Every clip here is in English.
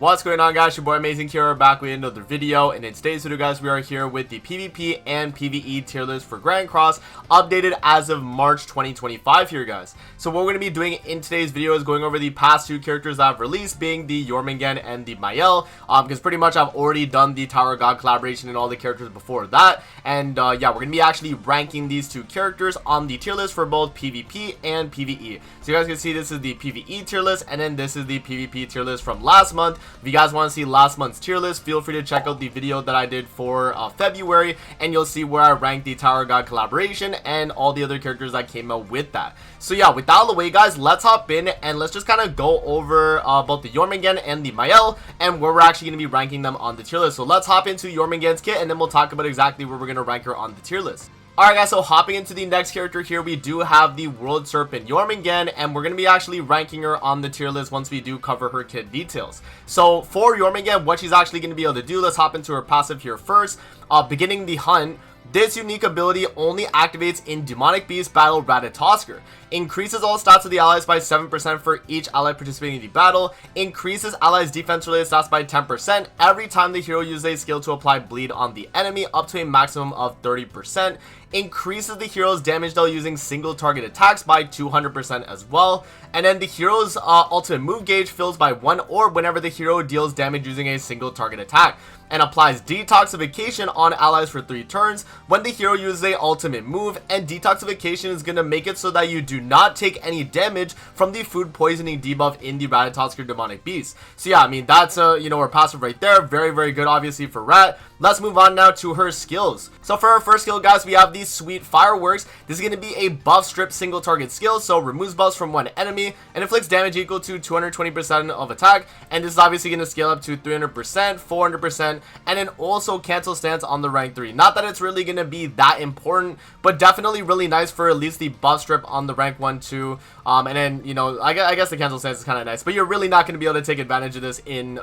What's going on, guys? Your boy Amazing here, back with another video, and in today's video, guys, we are here with the PvP and PvE tier list for Grand Cross, updated as of March 2025 here, guys. So what we're going to be doing in today's video is going over the past two characters that I've released, being the Jormungand and the Mael, because pretty much I've already done the Tower God collaboration and all the characters before that, and yeah, we're going to be actually ranking these two characters on the tier list for both PvP and PvE. So you guys can see this is the PvE tier list, and then this is the PvP tier list from last month. If you guys want to see last month's tier list, feel free to check out the video that I did for February, and you'll see where I ranked the Tower God collaboration and all the other characters that came out with that. So yeah, with that out of the way, guys, let's hop in and let's just kind of go over both the Jormungand and the Mael and where we're actually going to be ranking them on the tier list. So let's hop into Jormungand's kit, and then we'll talk about exactly where we're going to rank her on the tier list. Alright, guys, so hopping into the next character here, we do have the World Serpent Jormungand, and we're going to be actually ranking her on the tier list once we do cover her kit details. So for Jormungand, what she's actually going to be able to do, let's hop into her passive here first. Beginning the hunt, this unique ability only activates in Demonic Beast Battle Ratatosker. Increases all stats of the allies by 7% for each ally participating in the battle. Increases allies defense related stats by 10% every time the hero uses a skill to apply bleed on the enemy, up to a maximum of 30%. Increases the hero's damage dealt using single target attacks by 200% as well. And then the hero's ultimate move gauge fills by 1 orb whenever the hero deals damage using a single target attack, and applies detoxification on allies for 3 turns when the hero uses a ultimate move. And detoxification is going to make it so that you do not take any damage from the food poisoning debuff in the Ratatosker Demonic Beast. So yeah, I mean, that's her passive right there. Very good, obviously, for Rat. Let's move on now to her skills. So for our first skill, guys, we have the Sweet Fireworks. This is going to be a buff strip single target skill, so removes buffs from one enemy and inflicts damage equal to 220% of attack. And this is obviously going to scale up to 300%, 400%, and then also cancel stance on the rank 3. Not that it's really going to be that important, but definitely really nice for at least the buff strip on the rank 1, 2. And then, I guess the cancel stance is kind of nice, but you're really not going to be able to take advantage of this in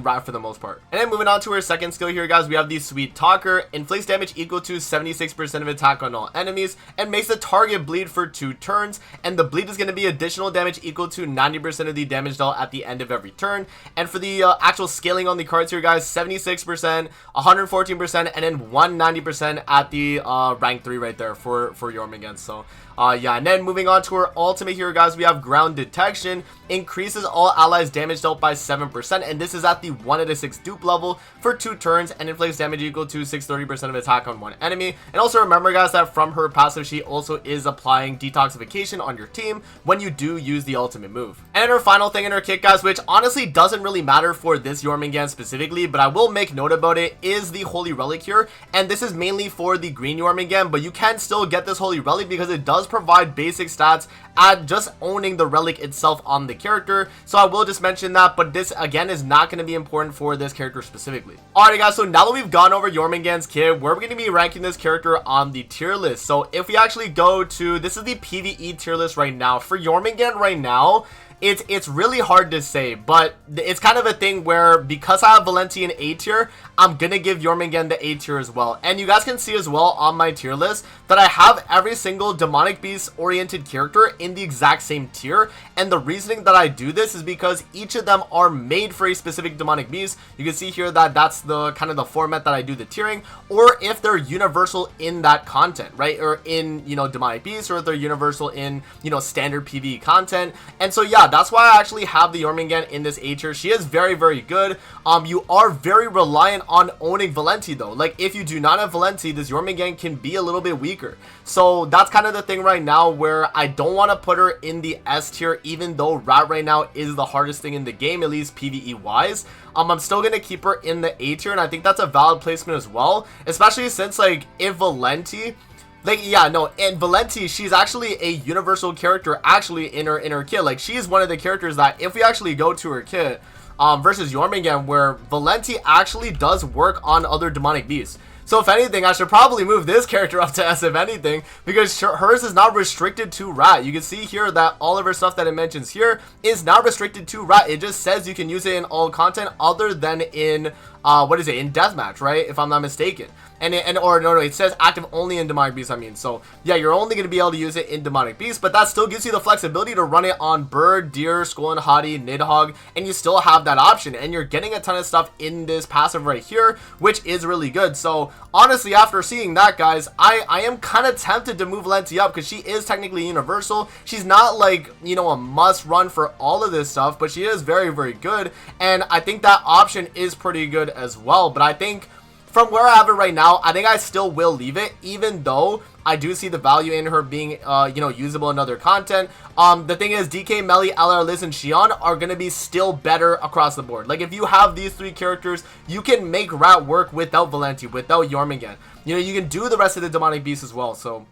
Rat for the most part. And then moving on to our second skill here, guys, we have the Sweet Talker. Inflicts damage equal to 76% of attack on all enemies and makes the target bleed for 2 turns, and the bleed is going to be additional damage equal to 90% of the damage dealt at the end of every turn. And for the actual scaling on the cards here, guys, 76%, 114%, and then 190% at the rank 3 right there for Jormungand. So yeah, and then moving on to her ultimate here, guys, we have Ground Detection. Increases all allies damage dealt by 7%, and this is at the 1/6 dupe level for 2 turns, and inflicts damage equal to 630% of attack on one enemy. And also remember, guys, that from her passive, she also is applying detoxification on your team when you do use the ultimate move. And her final thing in her kit, guys, which honestly doesn't really matter for this Jormungand specifically, but I will make note about it, is the Holy Relic here. And this is mainly for the green Jormungand, but you can still get this Holy Relic because it does provide basic stats at just owning the relic itself on the character. So I will just mention that, but this again is not going to be important for this character specifically. Alright, guys, so now that we've gone over Jormungand's kit, we're going to be ranking this character on the tier list. So if we actually go to, this is the PvE tier list right now for Jormungand right now. It's really hard to say, but it's kind of a thing where, because I have Valenti in A tier, I'm gonna give Jormungand the A tier as well. And you guys can see as well on my tier list that I have every single Demonic Beast oriented character in the exact same tier. And the reasoning that I do this is because each of them are made for a specific Demonic Beast. You can see here that that's the kind of the format that I do the tiering, or if they're universal in that content, right? Or in, Demonic Beast, or if they're universal in, standard PvE content. And so yeah, that's why I actually have the Jormungand in this A tier. She is very good. You are very reliant on owning Valenti though. Like, if you do not have Valenti, this Jormungand can be a little bit weaker. So that's kind of the thing right now, where I don't want to put her in the S tier, even though Rat right now is the hardest thing in the game, at least PvE wise. I'm still gonna keep her in the A tier, and I think that's a valid placement as well, especially since, like, if Valenti, and Valenti, she's actually a universal character actually in her kit. Like, she's one of the characters that, if we actually go to her kit versus Jormungand, where Valenti actually does work on other Demonic Beasts. So if anything, I should probably move this character up to S if anything, because hers is not restricted to rat. You can see here that all of her stuff that it mentions here is not restricted to rat. It just says you can use it in all content other than in what is it, in deathmatch, right, if I'm not mistaken. Or no, it says active only in demonic beast, I mean. So yeah, you're only going to be able to use it in demonic beast, but that still gives you the flexibility to run it on bird, deer, skull and hottie, nidhogg, and you still have that option, and you're getting a ton of stuff in this passive right here, which is really good. So honestly, after seeing that, guys, I am kind of tempted to move Valenty up, because she is technically universal. She's not like, you know, a must run for all of this stuff, but she is very, very good, and I think that option is pretty good as well. But I think from where I have it right now, I think I still will leave it, even though I do see the value in her being, you know, usable in other content. The thing is, DK, Melly, LR, Liz, and Xion are going to be still better across the board. Like, if you have these three characters, you can make Rat work without Valenty, without Jormungand. You know, you can do the rest of the demonic beasts as well, so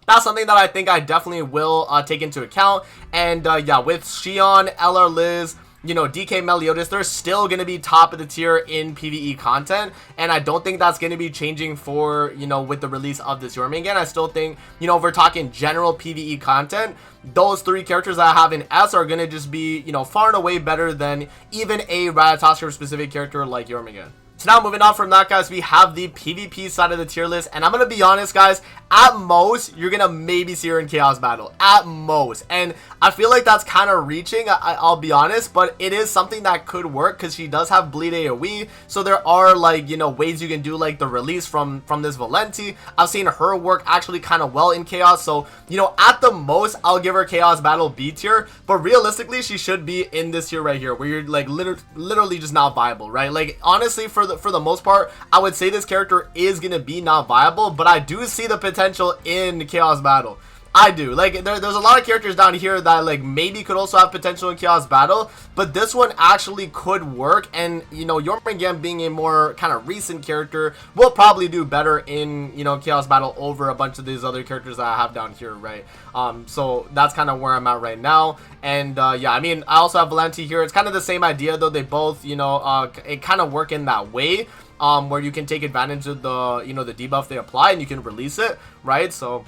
that's something that I think I definitely will take into account. And, yeah, with Xion, LR, Liz, you know, DK, Meliodas, they're still going to be top of the tier in PvE content, and I don't think that's going to be changing for, you know, with the release of this Jormungand. I still think, you know, if we're talking general PvE content, those three characters that I have in S are going to just be, you know, far and away better than even a Ratatoskr specific character like Jormungand. So now moving on from that, guys, we have the PvP side of the tier list, and I'm going to be honest, guys, at most, you're going to maybe see her in Chaos Battle, at most, and I feel like that's kind of reaching, I'll be honest, but it is something that could work, because she does have bleed AoE, so there are, like, you know, ways you can do, like, the release from this Valenty. I've seen her work actually kind of well in Chaos, so, you know, at the most, I'll give her Chaos Battle B tier, but realistically, she should be in this tier right here, where you're, like, literally just not viable, right? Like, honestly, for the most part, I would say this character is gonna be not viable, but I do see the potential in Chaos Battle. I do. Like, there's a lot of characters down here that, like, maybe could also have potential in Chaos Battle, but this one actually could work, and, you know, Jormungand being a more kind of recent character will probably do better in, you know, Chaos Battle over a bunch of these other characters that I have down here, right? So that's kind of where I'm at right now, and, yeah, I mean, I also have Valenty here. It's kind of the same idea, though. They both, you know, it kind of work in that way, where you can take advantage of the, you know, the debuff they apply, and you can release it, right? So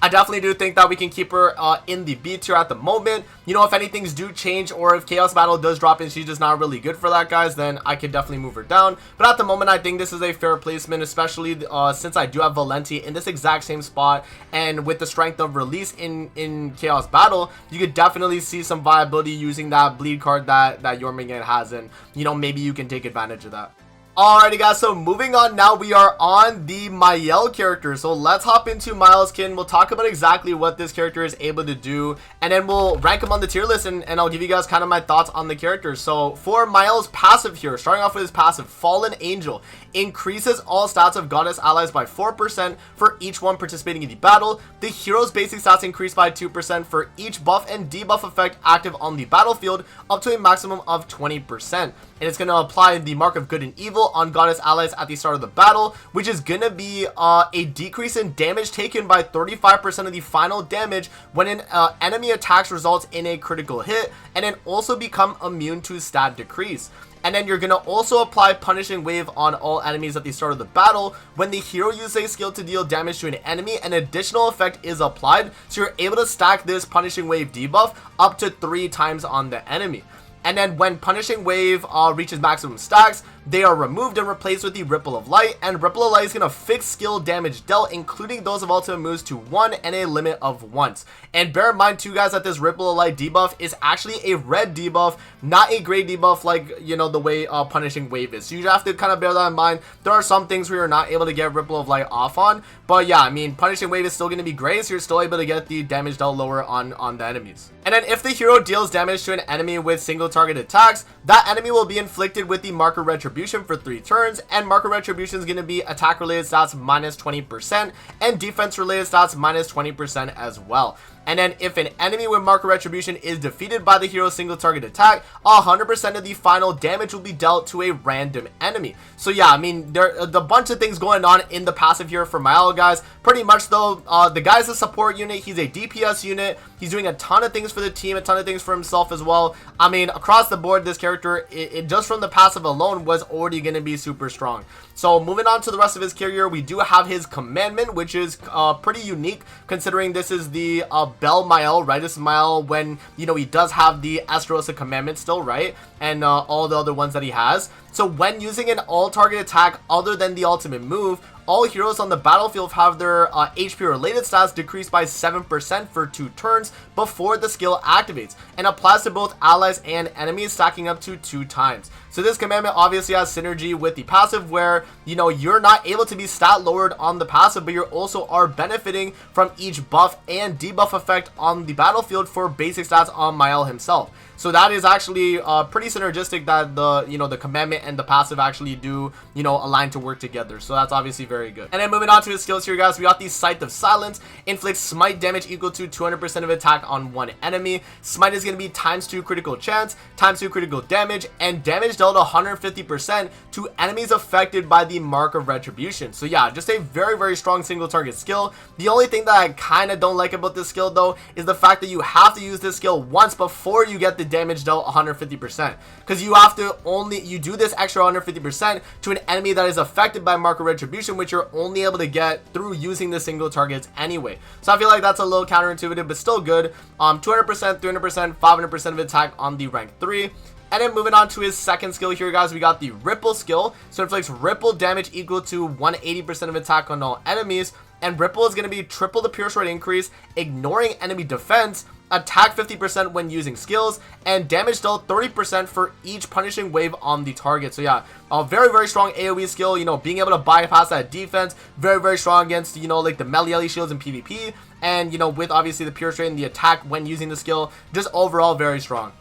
I definitely do think that we can keep her in the B tier at the moment. You know, if any things do change, or if Chaos Battle does drop and she's just not really good for that, guys, then I could definitely move her down. But at the moment, I think this is a fair placement, especially since I do have Valenty in this exact same spot, and with the strength of release in Chaos Battle, you could definitely see some viability using that bleed card that Jormungand has, and, you know, maybe you can take advantage of that. Alrighty, guys, so moving on now, we are on the Mael character. So let's hop into Mael's Kit. We'll talk about exactly what this character is able to do, and then we'll rank him on the tier list, and I'll give you guys kind of my thoughts on the character. So for Mael's passive here, starting off with his passive, Fallen Angel, increases all stats of goddess allies by 4% for each one participating in the battle. The hero's basic stats increase by 2% for each buff and debuff effect active on the battlefield, up to a maximum of 20%. And it's going to apply the Mark of Good and Evil on goddess allies at the start of the battle, which is going to be a decrease in damage taken by 35% of the final damage when an enemy attacks results in a critical hit, and then also become immune to stat decrease. And then you're going to also apply Punishing Wave on all enemies at the start of the battle. When the hero uses a skill to deal damage to an enemy, an additional effect is applied, so you're able to stack this Punishing Wave debuff up to 3 times on the enemy. And then when Punishing Wave reaches maximum stacks, they are removed and replaced with the Ripple of Light, and Ripple of Light is going to fix skill damage dealt, including those of ultimate moves, to 1 and a limit of once. And bear in mind too, guys, that this Ripple of Light debuff is actually a red debuff, not a gray debuff like, you know, the way Punishing Wave is. So you have to kind of bear that in mind. There are some things where you're not able to get Ripple of Light off on, but yeah, I mean, Punishing Wave is still going to be gray, so you're still able to get the damage dealt lower on the enemies. And then if the hero deals damage to an enemy with single target attacks, that enemy will be inflicted with the Marker Retribution for 3 turns, and Marker Retribution is going to be attack related stats minus 20% and defense related stats minus 20% as well. And then if an enemy with Mark of Retribution is defeated by the hero's single target attack, 100% of the final damage will be dealt to a random enemy. So yeah, I mean, there are a bunch of things going on in the passive here for Mael, guys. Pretty much though, the guy's a support unit, he's a DPS unit, he's doing a ton of things for the team, a ton of things for himself as well. I mean, across the board, this character, it just from the passive alone was already going to be super strong. So moving on to the rest of his career, we do have his commandment, which is pretty unique considering this is the Bell Mael, right? This is Mael when, you know, he does have the Esterosa commandment still, right? And all the other ones that he has. So when using an all target attack other than the ultimate move, all heroes on the battlefield have their HP related stats decreased by 7% for 2 turns before the skill activates, and applies to both allies and enemies, stacking up to 2 times. So this commandment obviously has synergy with the passive where, you know, you're not able to be stat lowered on the passive, but you also are benefiting from each buff and debuff effect on the battlefield for basic stats on Mael himself. So that is actually pretty synergistic that the, you know, the commandment and the passive actually do, you know, align to work together. So that's obviously very good. And then moving on to his skills here, guys, we got the Scythe of Silence. Inflicts smite damage equal to 200% of attack on one enemy. Smite is going to be ×2 critical chance, ×2 critical damage, and damage dealt 150% to enemies affected by the Mark of Retribution. So yeah, just a very, very strong single target skill. The only thing that I kind of don't like about this skill though is the fact that you have to use this skill once before you get the damage dealt 150%, because you have to you do this extra 150% to an enemy that is affected by Mark of Retribution, which you're only able to get through using the single targets anyway. So I feel like that's a little counterintuitive, but still good. 200%, 300%, 500% of attack on the rank 3. And then moving on to his second skill here, guys, we got the Ripple skill. So it inflicts ripple damage equal to 180% of attack on all enemies. And Ripple is going to be triple the pierce rate increase, ignoring enemy defense, attack 50% when using skills, and damage dealt 30% for each punishing wave on the target. So yeah, a very, very strong AoE skill, you know, being able to bypass that defense. Very, very strong against, you know, like the Mael shields in PvP. And, you know, with obviously the pierce rate and the attack when using the skill, just overall very strong.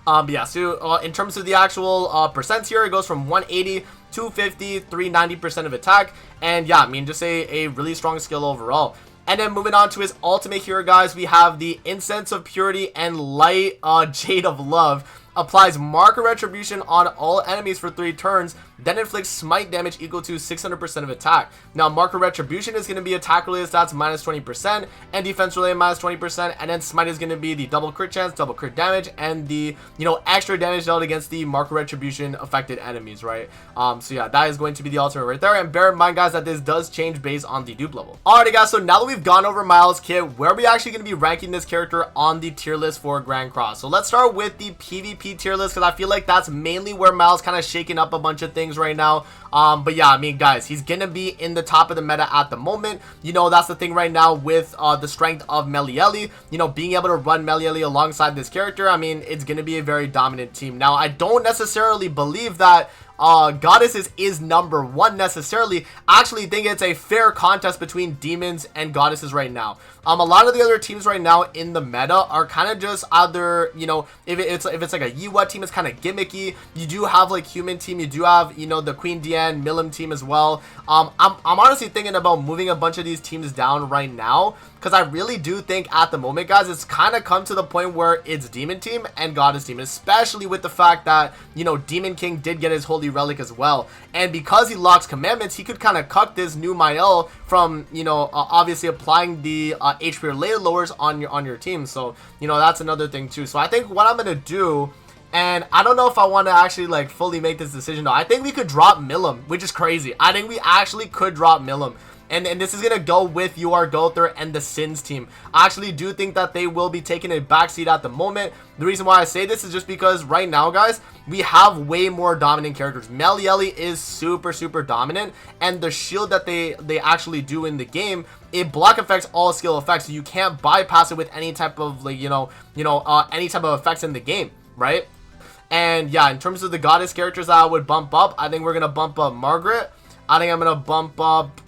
But yeah, so in terms of the actual percents here, it goes from 180, 250, 390% of attack. And yeah, I mean, just a really strong skill overall. And then moving on to his ultimate here, guys, we have the Incense of Purity and Light Jade of Love. Applies Mark of Retribution on all enemies for 3 turns, then inflicts smite damage equal to 600% of attack. Now, Mark of Retribution is going to be attack related stats -20% and defense related -20%, and then smite is going to be the double crit chance, double crit damage, and the, you know, extra damage dealt against the Mark of Retribution affected enemies, right? So yeah, that is going to be the ultimate right there. And bear in mind, guys, that this does change based on the dupe level. Alrighty, guys, so now that we've gone over Mael's kit, where are we actually going to be ranking this character on the tier list for Grand Cross? So let's start with the PvP tier list, because I feel like that's mainly where Mael's kind of shaking up a bunch of things right now. But yeah, I mean, guys, he's gonna be in the top of the meta at the moment. You know, that's the thing right now with the strength of Melieli. You know, being able to run Melieli alongside this character, I mean, it's gonna be a very dominant team. Now, I don't necessarily believe that Goddesses is #1 necessarily. I actually think it's a fair contest between Demons and Goddesses right now. A lot of the other teams right now in the meta are kind of just either, you know, if it's like a Yiwa team, it's kind of gimmicky. You do have like Human team, you do have, you know, the Queen Diane, Milim team as well. I'm honestly thinking about moving a bunch of these teams down right now, because I really do think at the moment, guys, it's kind of come to the point where it's Demon team and Goddess team, especially with the fact that, you know, Demon King did get his Holy Relic as well. And because he locks commandments, he could kind of cuck this new Mael from, you know, obviously applying the HP related lowers on your team. So, you know, that's another thing too. So I think what I'm going to do, and I don't know if I want to actually like fully make this decision though, I think we could drop Milim, which is crazy. I think we actually could drop Milim. And this is going to go with UR Gother and the Sins team. I actually do think that they will be taking a backseat at the moment. The reason why I say this is just because right now, guys, we have way more dominant characters. Melieli is super, super dominant. And the shield that they actually do in the game, it block affects all skill effects. So you can't bypass it with any type of, like, any type of effects in the game, right? And yeah, in terms of the Goddess characters that I would bump up, I think we're going to bump up Margaret. I think I'm going to bump up,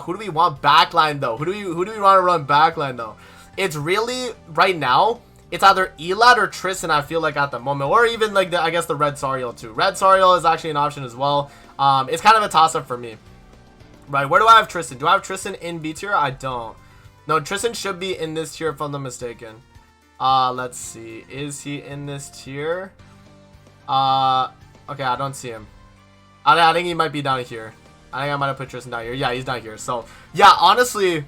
who do we want backline though? Who do we want to run backline though? It's really, right now, it's either Elad or Tristan, I feel like, at the moment. Or even, like, I guess the Red Sariel too. Red Sariel is actually an option as well. It's kind of a toss-up for me. Right, where do I have Tristan? Do I have Tristan in B tier? I don't. No, Tristan should be in this tier if I'm not mistaken. Let's see. Is he in this tier? Okay, I don't see him. I think he might be down here. I think I might have put Tristan down here. Yeah, he's down here. So, yeah, honestly,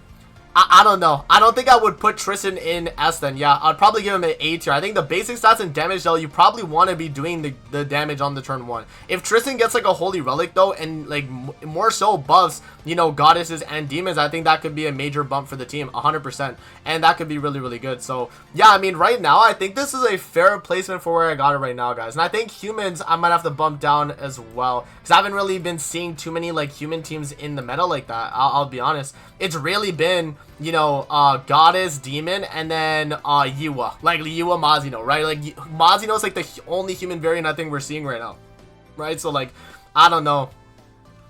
I don't know. I don't think I would put Tristan in S then. Yeah, I'd probably give him an A tier. I think the basic stats and damage, though, you probably want to be doing the damage on the turn 1. If Tristan gets, like, a Holy Relic, though, and, like, more so buffs, you know, goddesses and demons, I think that could be a major bump for the team, 100%. And that could be really, really good. So, yeah, I mean, right now, I think this is a fair placement for where I got it right now, guys. And I think humans, I might have to bump down as well. Because I haven't really been seeing too many, like, human teams in the meta like that. I'll be honest. It's really been, you know, goddess, demon, and then Yua, like Yua Mazino, right? Like Mazino is like the only human variant I think we're seeing right now, right? So like, I don't know,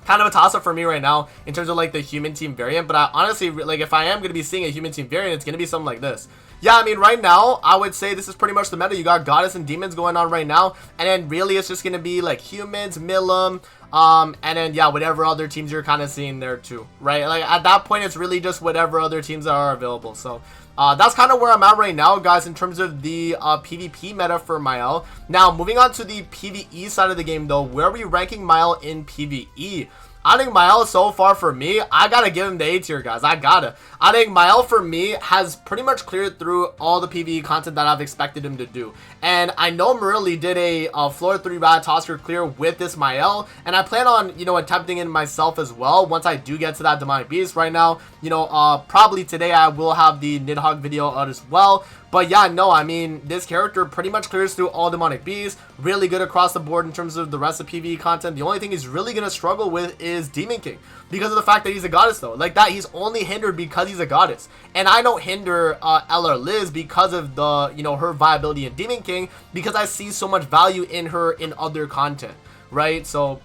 kind of a toss-up for me right now in terms of like the human team variant. But I honestly, like, if I am gonna be seeing a human team variant, it's gonna be something like this. Yeah, I mean, right now, I would say this is pretty much the meta. You got goddess and demons going on right now, and then really it's just gonna be like humans, Milim, and then yeah, whatever other teams you're kind of seeing there too, right? Like at that point, it's really just whatever other teams are available. So that's kind of where I'm at right now, guys, in terms of the PvP meta for Mael. Now, moving on to the PvE side of the game, though, where are we ranking Mael in PvE? I think Mael so far for me, I gotta give him the A tier, guys. I think Mael for me has pretty much cleared through all the PvE content that I've expected him to do. And I know Murilli did a floor 3 bad Tosker clear with this Mael, and I plan on, you know, attempting it myself as well once I do get to that demonic beast. Right now, you know, probably today I will have the Nidhogg video out as well. But yeah, no, I mean, this character pretty much clears through all demonic beasts. Really good across the board in terms of the rest of PvE content. The only thing he's really going to struggle with is Demon King, because of the fact that he's a goddess, though. Like that, he's only hindered because he's a goddess. And I don't hinder Ella Liz because of the, you know, her viability in Demon King, because I see so much value in her in other content, right? So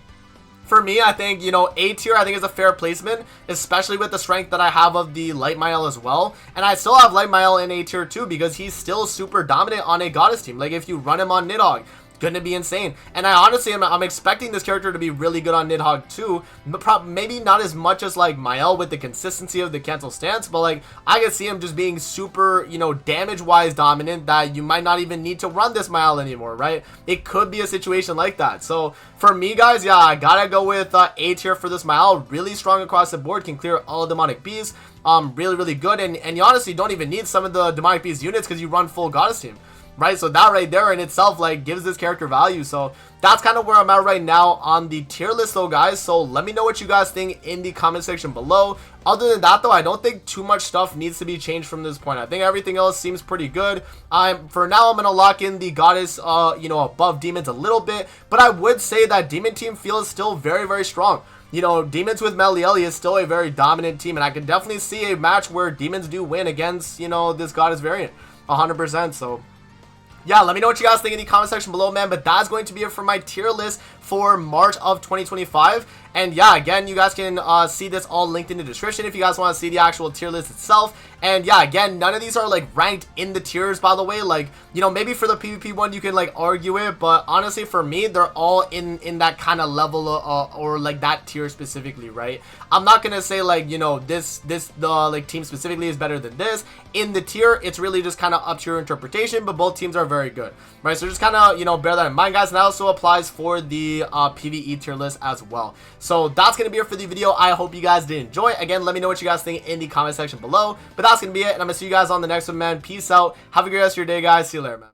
for me, I think, you know, A tier I think is a fair placement, especially with the strength that I have of the Light Mael as well. And I still have Light Mael in A tier too, because he's still super dominant on a goddess team. Like if you run him on Nidhogg, gonna be insane. And I honestly I'm expecting this character to be really good on Nidhogg too, but maybe not as much as like Mael with the consistency of the cancel stance, but like I can see him just being super, you know, damage wise dominant, that you might not even need to run this Mael anymore, right? It could be a situation like that. So for me, guys, yeah, I gotta go with A tier for this Mael. Really strong across the board, can clear all demonic beasts, really, really good. And you honestly don't even need some of the demonic beast units because you run full goddess team, right? So that right there in itself like gives this character value. So that's kind of where I'm at right now on the tier list, though, guys. So let me know what you guys think in the comment section below. Other than that, though, I don't think too much stuff needs to be changed from this point. I think everything else seems pretty good. For now, I'm gonna lock in the goddess, you know, above demons a little bit, but I would say that demon team feels still very, very strong. You know, demons with Melieli is still a very dominant team, and I can definitely see a match where demons do win against, you know, this goddess variant 100%. So yeah, let me know what you guys think in the comment section below, man. But that's going to be it for my tier list for March of 2025. And yeah, again, you guys can see this all linked in the description if you guys want to see the actual tier list itself. And yeah, again, none of these are like ranked in the tiers, by the way. Like, you know, maybe for the PvP one you can like argue it, but honestly for me they're all in that kind of level or like that tier specifically, right? I'm not gonna say like, you know, the like team specifically is better than this. In the tier, it's really just kind of up to your interpretation, but both teams are very good, right? So just kind of, you know, bear that in mind, guys. And that also applies for the PvE tier list as well. So that's gonna be it for the video. I hope you guys did enjoy. Again, let me know what you guys think in the comment section below. But that's gonna be it, and I'm gonna see you guys on the next one, man. Peace out. Have a great rest of your day, guys. See you later, man.